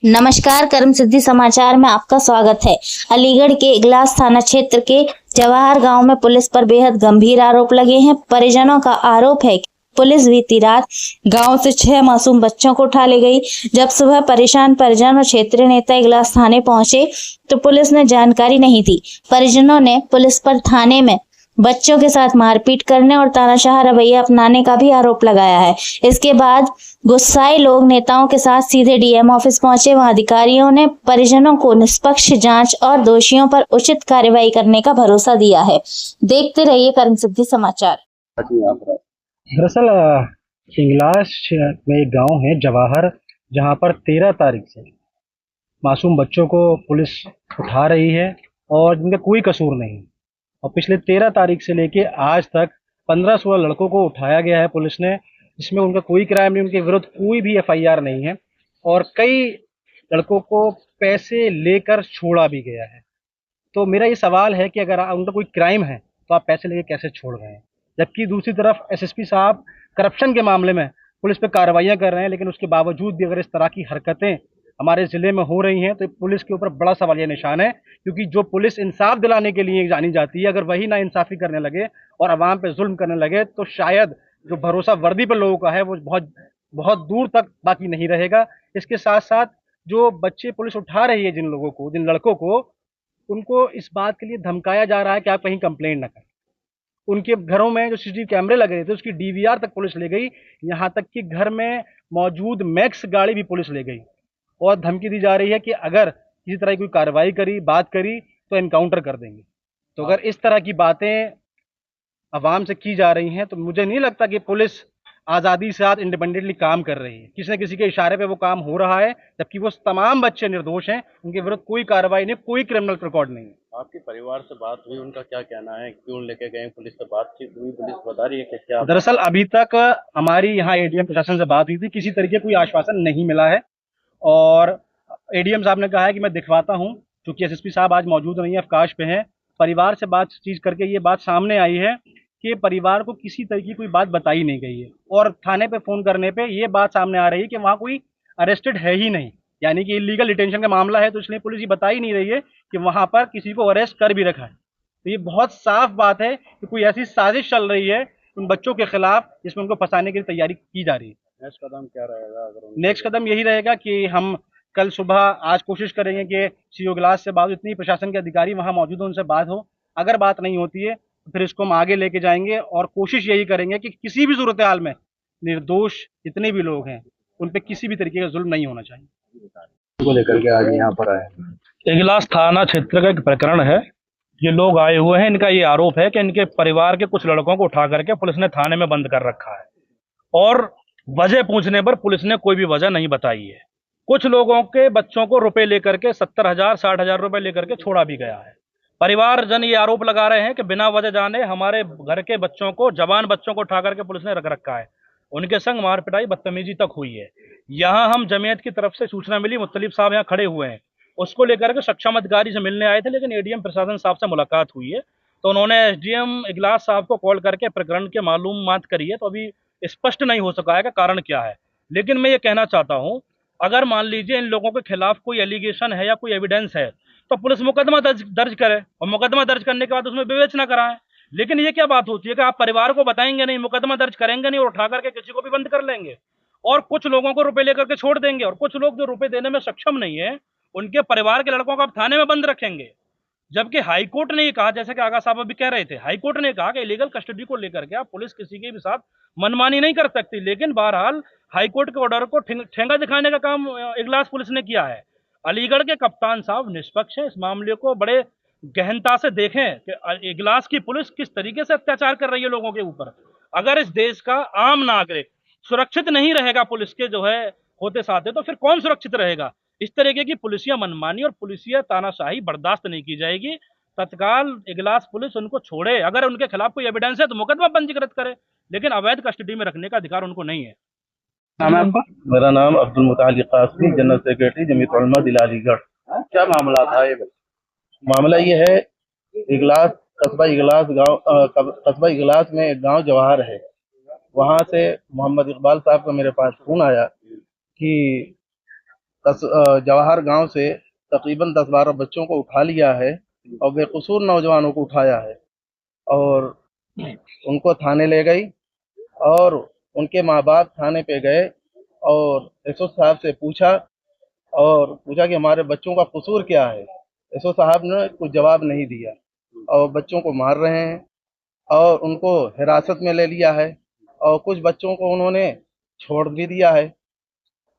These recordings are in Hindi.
नमस्कार, कर्म सिद्धि समाचार में आपका स्वागत है। अलीगढ़ के इगलास थाना क्षेत्र के जवाहर गांव में पुलिस पर बेहद गंभीर आरोप लगे हैं। परिजनों का आरोप है कि पुलिस बीती रात गांव से 6 मासूम बच्चों को उठा ले गई। जब सुबह परेशान परिजन और क्षेत्रीय नेता इगलास थाने पहुंचे तो पुलिस ने जानकारी नहीं दी। परिजनों ने पुलिस पर थाने में बच्चों के साथ मारपीट करने और तानाशाह रवैया अपनाने का भी आरोप लगाया है। इसके बाद गुस्साए लोग नेताओं के साथ सीधे डीएम ऑफिस पहुंचे। वहां अधिकारियों ने परिजनों को निष्पक्ष जांच और दोषियों पर उचित कार्रवाई करने का भरोसा दिया है। देखते रहिए कर्म सिद्धि समाचार। दरअसल इगलास में एक गांव है जवाहर, जहां पर 13 तारीख से मासूम बच्चों को पुलिस उठा रही है और जिनका कोई कसूर नहीं। और पिछले 13 तारीख से लेके आज तक 15-16 लड़कों को उठाया गया है पुलिस ने, जिसमें उनका कोई क्राइम नहीं, उनके विरुद्ध कोई भी एफआईआर नहीं है और कई लड़कों को पैसे लेकर छोड़ा भी गया है। तो मेरा ये सवाल है कि अगर उनका कोई क्राइम है तो आप पैसे लेके कैसे छोड़ गए हैं? जबकि दूसरी तरफ एसएसपी साहब करप्शन के मामले में पुलिस पे कार्रवाइयाँ कर रहे हैं, लेकिन उसके बावजूद भी अगर इस तरह की हरकतें हमारे ज़िले में हो रही हैं तो पुलिस के ऊपर बड़ा सवालिया निशान है। क्योंकि जो पुलिस इंसाफ दिलाने के लिए जानी जाती है, अगर वही ना इंसाफ़ी करने लगे और आवाम पे जुल्म करने लगे तो शायद जो भरोसा वर्दी पर लोगों का है वो बहुत बहुत दूर तक बाकी नहीं रहेगा। इसके साथ साथ जो बच्चे पुलिस उठा रही है, जिन लोगों को, जिन लड़कों को, उनको इस बात के लिए धमकाया जा रहा है कि आप कहीं कंप्लेंट ना करें। उनके घरों में जो सीसीटीवी कैमरे लगे थे उसकी डीवीआर तक पुलिस ले गई। यहाँ तक कि घर में मौजूद मैक्स गाड़ी भी पुलिस ले गई और धमकी दी जा रही है कि अगर किसी तरह की कोई कार्रवाई करी, बात करी तो एनकाउंटर कर देंगे। तो अगर इस तरह की बातें आवाम से की जा रही हैं तो मुझे नहीं लगता कि पुलिस आज़ादी से साथ इंडिपेंडेंटली काम कर रही है। किसी न किसी के इशारे पे वो काम हो रहा है, जबकि वो तमाम बच्चे निर्दोष हैं, उनके विरुद्ध कोई कार्रवाई नहीं, कोई क्रिमिनल रिकॉर्ड नहीं है। आपके परिवार से बात हुई, उनका क्या कहना है, क्यों लेके गए पुलिस से बातचीत हुई? पुलिस बता रही है कि क्या? दरअसल अभी तक हमारी यहाँ एडीएम प्रशासन से बात हुई थी, किसी तरीके कोई आश्वासन नहीं मिला है और एडीएम साहब ने कहा है कि मैं दिखवाता हूँ। क्योंकि एसएसपी साहब आज मौजूद नहीं है, अवकाश पे हैं। परिवार से बातचीत करके ये बात सामने आई है कि परिवार को किसी तरह की कोई बात बताई नहीं गई है और थाने पे फ़ोन करने पे ये बात सामने आ रही है कि वहाँ कोई अरेस्टेड है ही नहीं, यानी कि इलीगल डिटेंशन का मामला है। तो इसलिए पुलिस ये बता ही नहीं रही है कि वहाँ पर किसी को अरेस्ट कर भी रखा है। तो ये बहुत साफ बात है कि कोई ऐसी साजिश चल रही है उन बच्चों के खिलाफ जिसमें उनको फंसाने की तैयारी की जा रही है। नेक्स्ट कदम क्या रहेगा? नेक्स्ट कदम यही रहेगा कि हम कल सुबह आज कोशिश करेंगे कि सीओ इगलास से बात, इतनी प्रशासन के अधिकारी वहाँ मौजूद हो, उनसे बात हो। अगर बात नहीं होती है तो फिर इसको हम आगे लेके जाएंगे और कोशिश यही करेंगे कि किसी भी सूरत हाल में निर्दोष जितने भी लोग हैं उन पे किसी भी तरीके का जुल्म नहीं होना चाहिए। को लेकर के आज यहाँ पर आए। इगलास थाना क्षेत्र का एक प्रकरण है। ये लोग आए हुए हैं, इनका ये आरोप है कि इनके परिवार के कुछ लड़कों को उठा करके पुलिस ने थाने में बंद कर रखा है और वजह पूछने पर पुलिस ने कोई भी वजह नहीं बताई है। कुछ लोगों के बच्चों को रुपए लेकर के 70,000 60,000 रुपए लेकर के छोड़ा भी गया है। परिवारजन ये आरोप लगा रहे हैं कि बिना वजह जाने हमारे घर के बच्चों को, जवान बच्चों को उठा करके पुलिस ने रख रखा है। उनके संग मार पिटाई, बदतमीजी तक हुई है। यहाँ हम जमीयत की तरफ से सूचना मिली, मुत्तलिब साहब यहाँ खड़े हुए हैं, उसको लेकर के सक्षम अधिकारी से मिलने आए थे, लेकिन एडीएम प्रशासन साहब से मुलाकात हुई है तो उन्होंने एसडीएम इगलास साहब को कॉल करके प्रकरण के मालूमात करी है। तो अभी स्पष्ट नहीं हो सका है कि कारण क्या है। लेकिन मैं ये कहना चाहता हूँ, अगर मान लीजिए इन लोगों के खिलाफ कोई एलिगेशन है या कोई एविडेंस है तो पुलिस मुकदमा दर्ज करे और मुकदमा दर्ज करने के बाद उसमें विवेचना कराए। लेकिन ये क्या बात होती है कि आप परिवार को बताएंगे नहीं, मुकदमा दर्ज करेंगे नहीं और उठा करके किसी को भी बंद कर लेंगे और कुछ लोगों को रुपए लेकर के छोड़ देंगे और कुछ लोग जो रुपए देने में सक्षम नहीं है उनके परिवार के लड़कों को आप थाने में बंद रखेंगे। जबकि हाईकोर्ट ने ये कहा, जैसे कि आगा साहब अभी कह रहे थे, हाईकोर्ट ने कहा कि इलीगल कस्टडी को लेकर के आप पुलिस किसी के भी साथ मनमानी नहीं कर सकती। लेकिन बहरहाल हाईकोर्ट के ऑर्डर को ठेंगा दिखाने का काम इगलास पुलिस ने किया है। अलीगढ़ के कप्तान साहब निष्पक्ष हैं, इस मामले को बड़े गहनता से देखें कि इगलास की पुलिस किस तरीके से अत्याचार कर रही है लोगों के ऊपर। अगर इस देश का आम नागरिक सुरक्षित नहीं रहेगा पुलिस के जो है होते साथ, तो फिर कौन सुरक्षित रहेगा? इस तरीके की पुलिसिया मनमानी और पुलिसिया तानाशाही बर्दाश्त नहीं की जाएगी। तत्काल इगलास पुलिस उनको छोड़े, अगर उनके खिलाफ कोई एविडेंस है तो मुकदमा पंजीकृत करे, लेकिन अवैध कस्टडी में रखने का अधिकार उनको नहीं है। नाम है आपका? मेरा नाम अब्दुल मुतालिक कासमी, जनरल सेक्रेटरी जमीयत उलमा जिला अलीगढ़। क्या मामला था ये? मामला ये है, इगलास कस्बा इगलास गांव, कस्बा इगलास में एक गांव जवाहर है, वहां से मोहम्मद इकबाल साहब का मेरे पास फोन आया कि जवाहर गांव से तकरीबन 10-12 बच्चों को उठा लिया है और बेकसूर नौजवानों को उठाया है और उनको थाने ले गई और उनके माँ बाप थाने पे गए और एसओ साहब से पूछा कि हमारे बच्चों का कसूर क्या है। एसओ साहब ने कुछ जवाब नहीं दिया और बच्चों को मार रहे हैं और उनको हिरासत में ले लिया है और कुछ बच्चों को उन्होंने छोड़ भी दिया है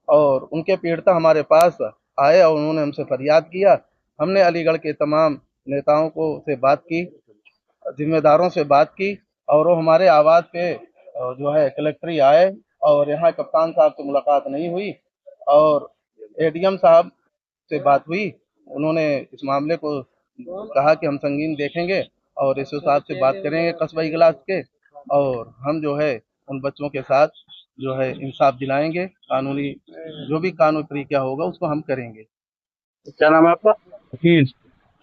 और उनके पीड़िता हमारे पास आए और उन्होंने हमसे फरियाद किया। हमने अलीगढ़ के तमाम नेताओं को से बात की, जिम्मेदारों से बात की और वो हमारे आवाज़ पे जो है कलेक्ट्री आए और यहाँ कप्तान साहब से मुलाकात नहीं हुई और एडीएम साहब से बात हुई। उन्होंने इस मामले को कहा कि हम संगीन देखेंगे और एसओ साहब से बात करेंगे कस्बा इगलास के और हम जो है उन बच्चों के साथ जो है इंसाफ दिलाएंगे, कानूनी जो भी कानूनी तरीका होगा उसको हम करेंगे। क्या नाम है आपका? वकील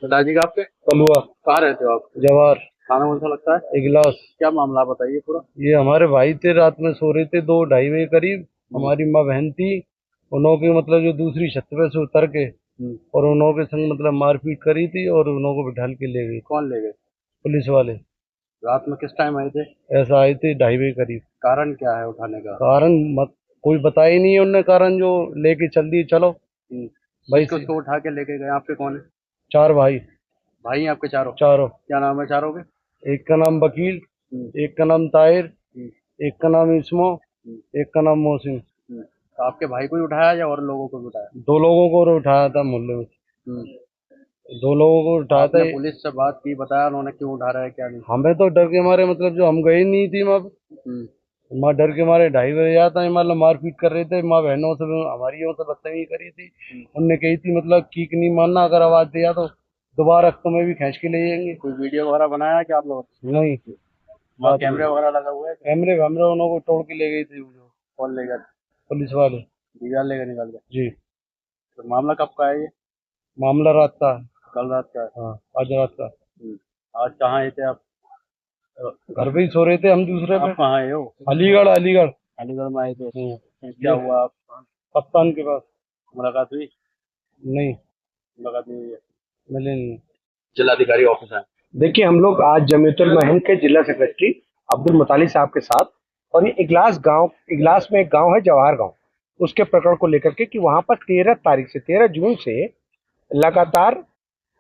पिताजी का आपके? कलुआ कहाँ रहते हो आप? जवाहर थाना कौन सा लगता है? इगलास। क्या मामला बताइए पूरा। ये हमारे भाई थे, रात में सो रहे थे 2-2:30 बजे करीब। हमारी माँ बहन थी, उन्हों के मतलब जो दूसरी छत पे से उतर के और उन्हों के संग मतलब मारपीट करी थी और उन्हों को बिठाल के ले गई। कौन ले गए? पुलिस वाले। रात में किस टाइम आए थे? ऐसा आए थे 2:30 बजे करीब। कारण क्या है उठाने का? कारण मत कोई बताया ही नहीं है उनने, कारण जो लेके चल दिए चलो भाई। किसको उठा के लेके गए? आपके कौन है? 4 भाई। भाई हैं आपके चारों? चारों। क्या नाम है चारों के? एक का नाम वकील, एक का नाम ताहिर, एक का नाम इस्मो, एक का नाम मोहसिन। तो आपके भाई को ही उठाया या और लोगों को भी उठाया? 2 लोगों को उठाया था मोहल्ले में। हम्म। 2 लोगों को उठाया था। आपने पुलिस से बात की, बताया उन्होंने क्यों उठा रहा है क्या नहीं? हमें तो डर के मारे मतलब जो हम गए नहीं थी माँ डर के मारे 2:30 बजे आता है, मतलब मारपीट कर रहे थे। माँ बहनों से हमारी से बदतमीजी करी थी। उनने कही थी मतलब कीक नहीं मानना, अगर आवाज दिया तो दोबारा तुम्हें भी खींच के ले जाएंगे। कोई वीडियो वगैरह बनाया क्या आप लोग? नहीं, वहाँ कैमरे वगैरह लगा हुआ है? कैमरे वैमरे उन्हों को तोड़ के ले गई थी जो कौन ले गया? पुलिस वाले। दीवार लेकर निकल गया? जी। तो मामला कब का है ये? मामला रात का है। कल रात का है? हाँ, आज रात का। आज कहाँ आए थे आप? घर पे ही सो रहे थे हम दूसरे पे। आप कहाँ आए हो? अलीगढ़। अलीगढ़ अलीगढ़ में आए थे? क्या हुआ? आप कप्तान के पास। मुलाकात हुई? नहीं, मुलाकात नहीं हुई है? मिले नहीं। जिलाधिकारी ऑफिस आए। देखिए, हम लोग आज जमीयतुल महन के जिला सेक्रेटरी अब्दुल मुतालिब साहब के साथ, और ये इगलास में एक गांव है जवाहर गांव, उसके प्रकरण को लेकर के कि वहां पर 13 जून से लगातार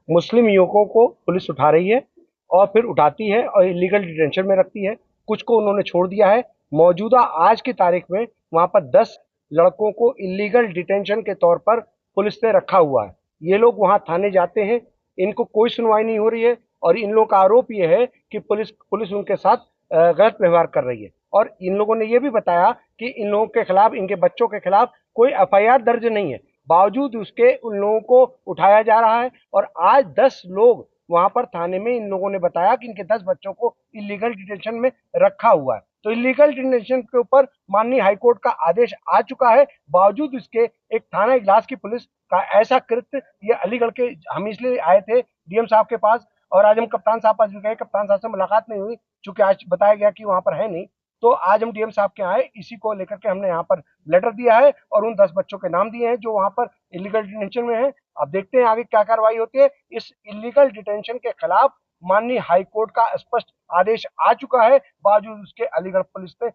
मुस्लिम युवकों को पुलिस उठा रही है और फिर उठाती है और इलीगल डिटेंशन में रखती है। कुछ को उन्होंने छोड़ दिया है। मौजूदा आज की तारीख में वहां पर 10 लड़कों को इलीगल डिटेंशन के तौर पर पुलिस ने रखा हुआ है। ये लोग वहां थाने जाते हैं, इनको कोई सुनवाई नहीं हो रही है और इन लोगों का आरोप ये है कि पुलिस उनके साथ गलत व्यवहार कर रही है। और इन लोगों ने ये भी बताया कि इन लोगों के खिलाफ, इनके बच्चों के खिलाफ कोई एफआईआर दर्ज नहीं है, बावजूद उसके उन लोगों को उठाया जा रहा है। और आज 10 लोग वहां पर थाने में, इन लोगों ने बताया कि इनके 10 बच्चों को इलीगल डिटेंशन में रखा हुआ है। तो इलीगल डिटेंशन के ऊपर माननीय हाईकोर्ट का आदेश आ चुका है, बावजूद इसके एक थाना इगलास की पुलिस का ऐसा कृत्य, ये अलीगढ़ के, हम इसलिए आए थे डीएम साहब के पास और आज हम कप्तान साहब पास भी गए। कप्तान साहब से मुलाकात नहीं हुई चूंकि आज बताया गया कि वहां पर है नहीं, तो आज हम डीएम साहब के आए, इसी को लेकर के हमने यहाँ पर लेटर दिया है और उन 10 बच्चों के नाम दिए हैं जो वहां पर इलीगल डिटेंशन में है। अब देखते हैं आगे क्या कार्रवाई होती है। इस इलीगल डिटेंशन के खिलाफ माननीय हाईकोर्ट का स्पष्ट आदेश आ चुका है, बावजूद उसके अलीगढ़ पुलिस ने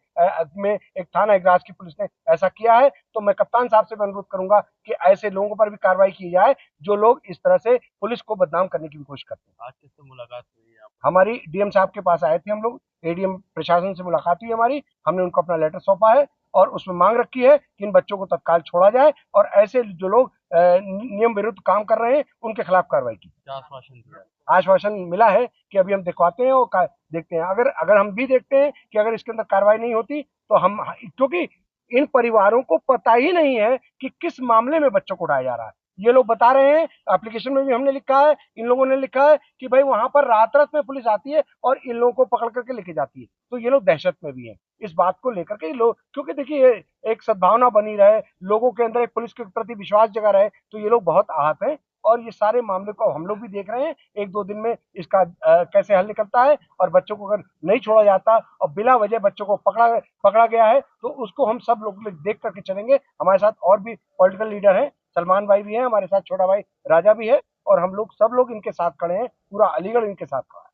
में एक थाना इगलास की पुलिस ने ऐसा किया है। तो मैं कप्तान साहब से अनुरोध करूंगा कि ऐसे लोगों पर भी कार्रवाई की जाए जो लोग इस तरह से पुलिस को बदनाम करने की भी कोशिश करते हैं। आज किससे मुलाकात हुई है? हमारी डीएम साहब के पास आए थे हम लोग, एडीएम प्रशासन से मुलाकात हुई हमारी, हमने उनको अपना लेटर सौंपा है और उसमें मांग रखी है कि इन बच्चों को तत्काल छोड़ा जाए और ऐसे जो लोग नियम विरुद्ध काम कर रहे हैं उनके खिलाफ कार्रवाई की। क्या आश्वासन दिया? आश्वासन मिला है कि अभी हम दिखवाते हैं और देखते हैं। अगर हम भी देखते हैं कि अगर इसके अंदर कार्रवाई नहीं होती तो हम, क्योंकि इन परिवारों को पता ही नहीं है कि किस मामले में बच्चों को उठाया जा रहा है। ये लोग बता रहे हैं, एप्लीकेशन में भी हमने लिखा है, इन लोगों ने लिखा है कि भाई वहां पर रात में पुलिस आती है और इन लोगों को पकड़ करके लेके जाती है। तो ये लोग दहशत में भी हैं इस बात को लेकर के लोग, क्योंकि देखिए एक सद्भावना बनी रहे, लोगों के अंदर एक पुलिस के प्रति विश्वास जगा रहे, तो ये लोग बहुत आहत हैं। और ये सारे मामले को हम लोग भी देख रहे हैं, 1-2 दिन में इसका कैसे हल निकलता है। और बच्चों को अगर नहीं छोड़ा जाता और बिला वजह बच्चों को पकड़ा गया है तो उसको हम सब लोग देख करके चलेंगे। हमारे साथ और भी पॉलिटिकल लीडर हैं, सलमान भाई भी है हमारे साथ, छोटा भाई राजा भी है, और हम लोग सब लोग इनके साथ खड़े हैं, पूरा अलीगढ़ इनके साथ खड़ा है।